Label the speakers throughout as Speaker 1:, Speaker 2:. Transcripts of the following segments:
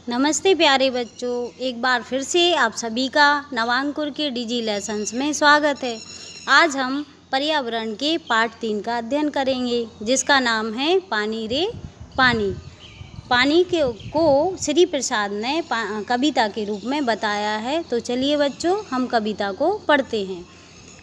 Speaker 1: नमस्ते प्यारे बच्चों, एक बार फिर से आप सभी का नवांकुर के डिजी लेसन्स में स्वागत है। आज हम पर्यावरण के पाठ 3 का अध्ययन करेंगे, जिसका नाम है पानी रे पानी। पानी को श्री प्रसाद ने कविता के रूप में बताया है। तो चलिए बच्चों, हम कविता को पढ़ते हैं।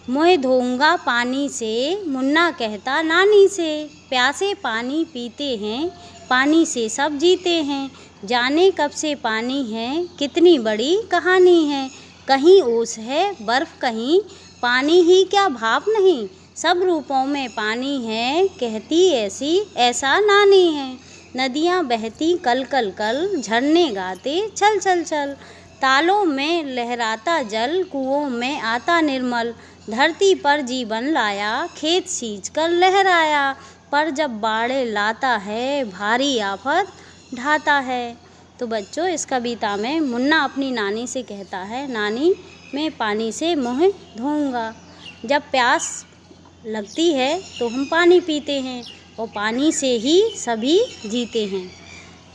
Speaker 1: मोहे धोऊंगा पानी से, मुन्ना कहता नानी से, प्यासे पानी पीते हैं, पानी से सब जीते हैं, जाने कब से पानी है, कितनी बड़ी कहानी है, कहीं ओस है बर्फ, कहीं पानी ही क्या भाप नहीं, सब रूपों में पानी है, कहती ऐसी ऐसा नानी है, नदियाँ बहती कल कल कल, झरने गाते चल चल चल, तालों में लहराता जल, कुओं में आता निर्मल, धरती पर जीवन लाया, खेत सींच कर लहराया, पर जब बाढ़े लाता है, भारी आफत ढाता है। तो बच्चों, इस कविता में मुन्ना अपनी नानी से कहता है, नानी मैं पानी से मुँह धोऊंगा। जब प्यास लगती है तो हम पानी पीते हैं और पानी से ही सभी जीते हैं।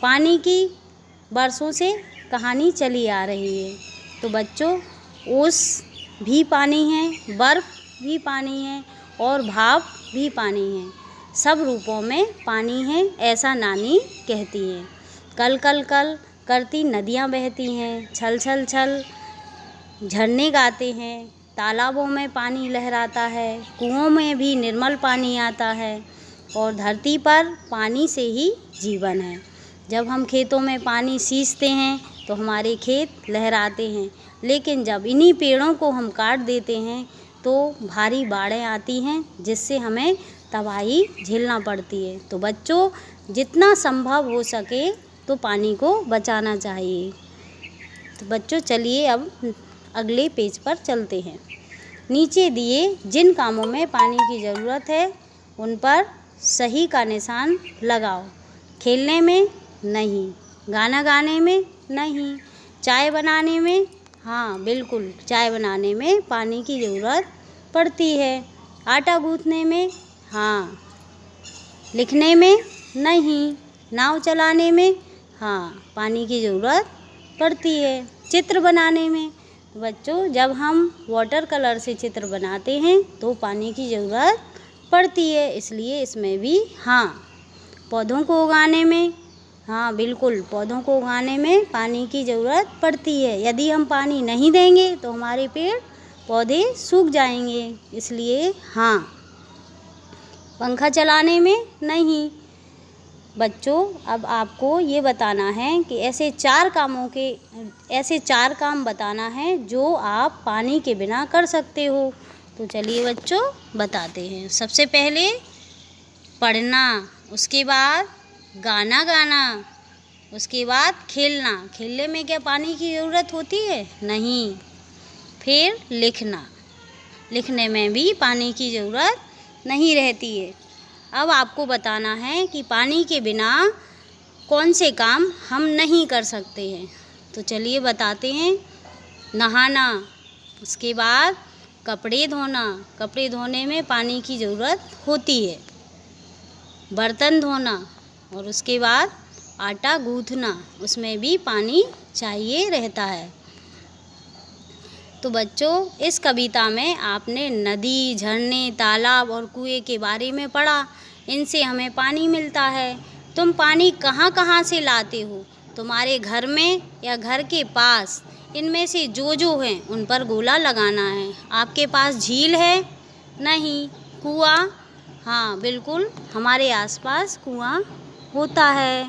Speaker 1: पानी की बरसों से कहानी चली आ रही है। तो बच्चों, ओस भी पानी है, बर्फ़ भी पानी है और भाप भी पानी है, सब रूपों में पानी है, ऐसा नानी कहती है। कल कल कल करती नदियाँ बहती हैं, छल छल छल झरने गाते हैं, तालाबों में पानी लहराता है, कुओं में भी निर्मल पानी आता है और धरती पर पानी से ही जीवन है। जब हम खेतों में पानी सींचते हैं तो हमारे खेत लहराते हैं, लेकिन जब इन्हीं पेड़ों को हम काट देते हैं तो भारी बाढ़ें आती हैं, जिससे हमें तबाही झेलना पड़ती है। तो बच्चों, जितना संभव हो सके तो पानी को बचाना चाहिए। तो बच्चों, चलिए अब अगले पेज पर चलते हैं। नीचे दिए जिन कामों में पानी की ज़रूरत है उन पर सही का निशान लगाओ। खेलने में नहीं, गाना गाने में नहीं, चाय बनाने में, हाँ बिल्कुल, चाय बनाने में पानी की ज़रूरत पड़ती है, आटा गूँथने में, हाँ, लिखने में नहीं, नाव चलाने में, हाँ, पानी की ज़रूरत पड़ती है, चित्र बनाने में। बच्चों, जब हम वाटर कलर से चित्र बनाते हैं तो पानी की ज़रूरत पड़ती है, इसलिए इसमें भी हाँ। पौधों को उगाने में, हाँ बिल्कुल, पौधों को उगाने में पानी की ज़रूरत पड़ती है। यदि हम पानी नहीं देंगे तो हमारे पेड़ पौधे सूख जाएंगे, इसलिए हाँ। पंखा चलाने में नहीं। बच्चों, अब आपको ये बताना है कि ऐसे चार काम बताना है जो आप पानी के बिना कर सकते हो। तो चलिए बच्चों, बताते हैं। सबसे पहले पढ़ना, उसके बाद गाना गाना, उसके बाद खेलना। खेलने में क्या पानी की ज़रूरत होती है? नहीं। फिर लिखना, लिखने में भी पानी की ज़रूरत नहीं रहती है। अब आपको बताना है कि पानी के बिना कौन से काम हम नहीं कर सकते हैं। तो चलिए बताते हैं। नहाना, उसके बाद कपड़े धोना, कपड़े धोने में पानी की ज़रूरत होती है। बर्तन धोना और उसके बाद आटा गूँथना, उसमें भी पानी चाहिए रहता है। तो बच्चों, इस कविता में आपने नदी, झरने, तालाब और कुएं के बारे में पढ़ा। इनसे हमें पानी मिलता है। तुम पानी कहाँ कहाँ से लाते हो? तुम्हारे घर में या घर के पास, इनमें से जो हैं उन पर गोला लगाना है। आपके पास झील है? नहीं। कुआं? हाँ बिल्कुल, हमारे आसपास कुआं होता है।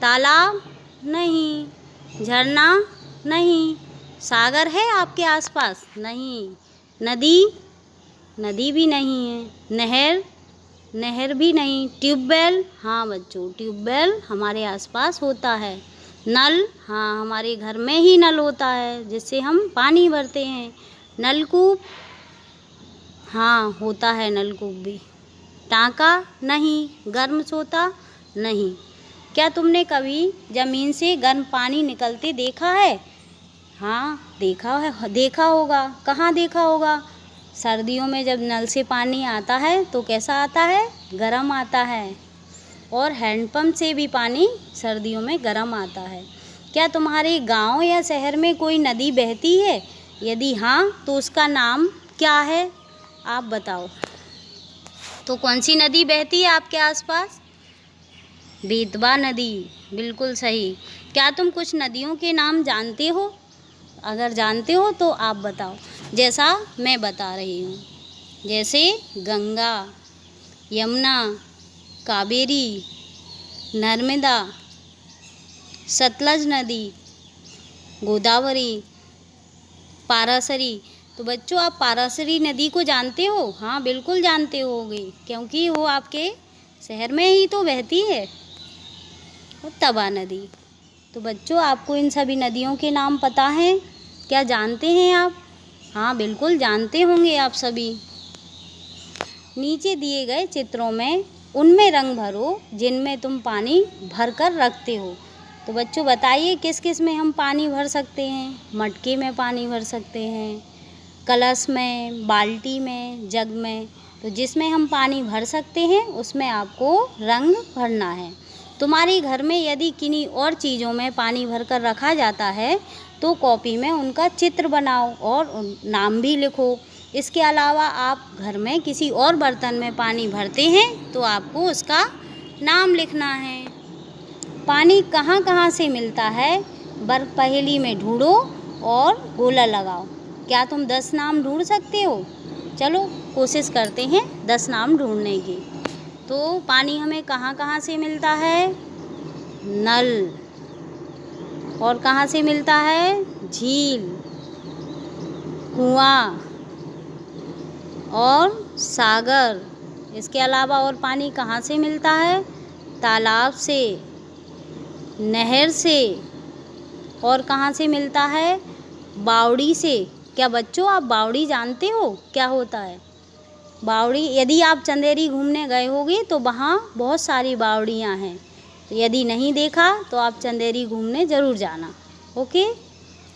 Speaker 1: तालाब? नहीं। झरना? नहीं। सागर है आपके आसपास? नहीं। नदी? नदी भी नहीं है। नहर भी नहीं। ट्यूबवेल? हाँ बच्चों, ट्यूबवेल हमारे आसपास होता है। नल? हाँ, हमारे घर में ही नल होता है जिससे हम पानी भरते हैं। नलकूप? हाँ, होता है नलकूप भी। टाँका? नहीं। गर्म सोता? नहीं। क्या तुमने कभी ज़मीन से गर्म पानी निकलते देखा है? हाँ, देखा होगा। कहाँ देखा होगा? सर्दियों में जब नल से पानी आता है तो कैसा आता है? गर्म आता है। और हैंडपम्प से भी पानी सर्दियों में गर्म आता है। क्या तुम्हारे गांव या शहर में कोई नदी बहती है? यदि हाँ तो उसका नाम क्या है? आप बताओ। तो कौन सी नदी बहती है आपके आसपास? बेतवा नदी, बिल्कुल सही। क्या तुम कुछ नदियों के नाम जानते हो? अगर जानते हो तो आप बताओ, जैसा मैं बता रही हूँ। जैसे गंगा, यमुना, कावेरी, नर्मदा, सतलज नदी, गोदावरी, पाराशरी। तो बच्चों, आप पाराशरी नदी को जानते हो? हाँ, बिल्कुल जानते होगे, क्योंकि वो आपके शहर में ही तो बहती है। और तवा नदी। तो बच्चों, आपको इन सभी नदियों के नाम पता हैं? क्या जानते हैं आप? हाँ, बिल्कुल जानते होंगे आप सभी। नीचे दिए गए चित्रों में उनमें रंग भरो जिनमें तुम पानी भर कर रखते हो। तो बच्चों बताइए, किस किस में हम पानी भर सकते हैं? मटके में पानी भर सकते हैं, कलश में, बाल्टी में, जग में। तो जिसमें हम पानी भर सकते हैं उसमें आपको रंग भरना है। तुम्हारे घर में यदि किन्हीं और चीज़ों में पानी भर कर रखा जाता है तो कॉपी में उनका चित्र बनाओ और नाम भी लिखो। इसके अलावा आप घर में किसी और बर्तन में पानी भरते हैं तो आपको उसका नाम लिखना है। पानी कहाँ कहाँ से मिलता है? बर्फ पहेली में ढूंढो और गोला लगाओ। क्या तुम 10 नाम ढूंढ सकते हो? चलो कोशिश करते हैं 10 नाम ढूंढने की। तो पानी हमें कहाँ कहाँ से मिलता है? नल। और कहाँ से मिलता है? झील, कुआं और सागर। इसके अलावा और पानी कहाँ से मिलता है? तालाब से, नहर से। और कहाँ से मिलता है? बावड़ी से। क्या बच्चों, आप बावड़ी जानते हो क्या होता है? बावड़ी, यदि आप चंदेरी घूमने गए होगे तो वहाँ बहुत सारी बावड़ियाँ हैं। तो यदि नहीं देखा तो आप चंदेरी घूमने ज़रूर जाना। ओके।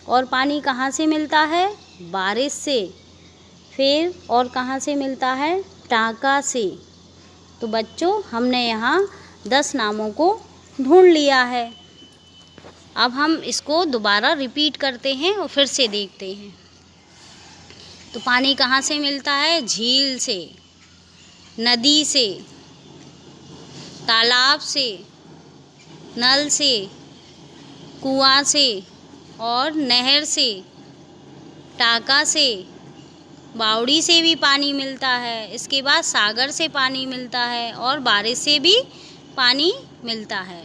Speaker 1: और पानी कहाँ से मिलता है? बारिश से। फिर और कहाँ से मिलता है? टाँका से। तो बच्चों, हमने यहाँ 10 नामों को ढूंढ लिया है। अब हम इसको दोबारा रिपीट करते हैं और फिर से देखते हैं। तो पानी कहाँ से मिलता है? झील से, नदी से, तालाब से, नल से, कुआं से और नहर से, टाँका से, बावड़ी से भी पानी मिलता है। इसके बाद सागर से पानी मिलता है और बारिश से भी पानी मिलता है।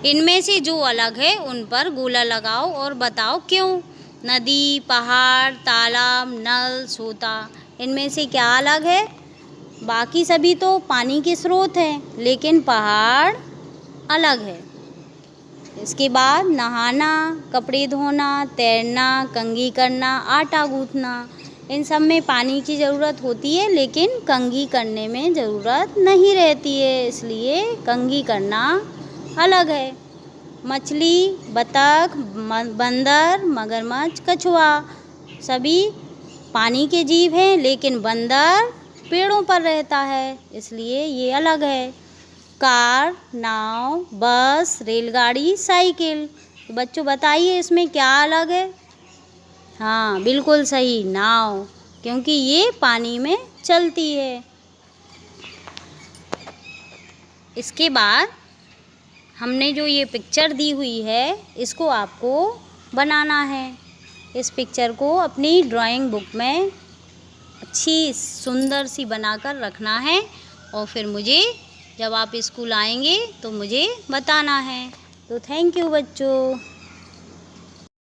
Speaker 1: इनमें से जो अलग है उन पर गोला लगाओ और बताओ क्यों। नदी, पहाड़, तालाब, नल, सोता, इनमें से क्या अलग है? बाकी सभी तो पानी के स्रोत हैं, लेकिन पहाड़ अलग है। इसके बाद नहाना, कपड़े धोना, तैरना, कंघी करना, आटा गूँथना, इन सब में पानी की ज़रूरत होती है, लेकिन कंघी करने में ज़रूरत नहीं रहती है, इसलिए कंघी करना अलग है। मछली, बतख, बंदर, मगरमच्छ, कछुआ सभी पानी के जीव हैं, लेकिन बंदर पेड़ों पर रहता है, इसलिए ये अलग है। कार, नाव, बस, रेलगाड़ी, साइकिल। तो बच्चों बताइए, इसमें क्या अलग है? हाँ, बिल्कुल सही, नाव, क्योंकि ये पानी में चलती है। इसके बाद हमने जो ये पिक्चर दी हुई है, इसको आपको बनाना है। इस पिक्चर को अपनी ड्राइंग बुक में अच्छी सुंदर सी बनाकर रखना है और फिर मुझे जब आप स्कूल आएंगे तो मुझे बताना है। तो थैंक यू बच्चों।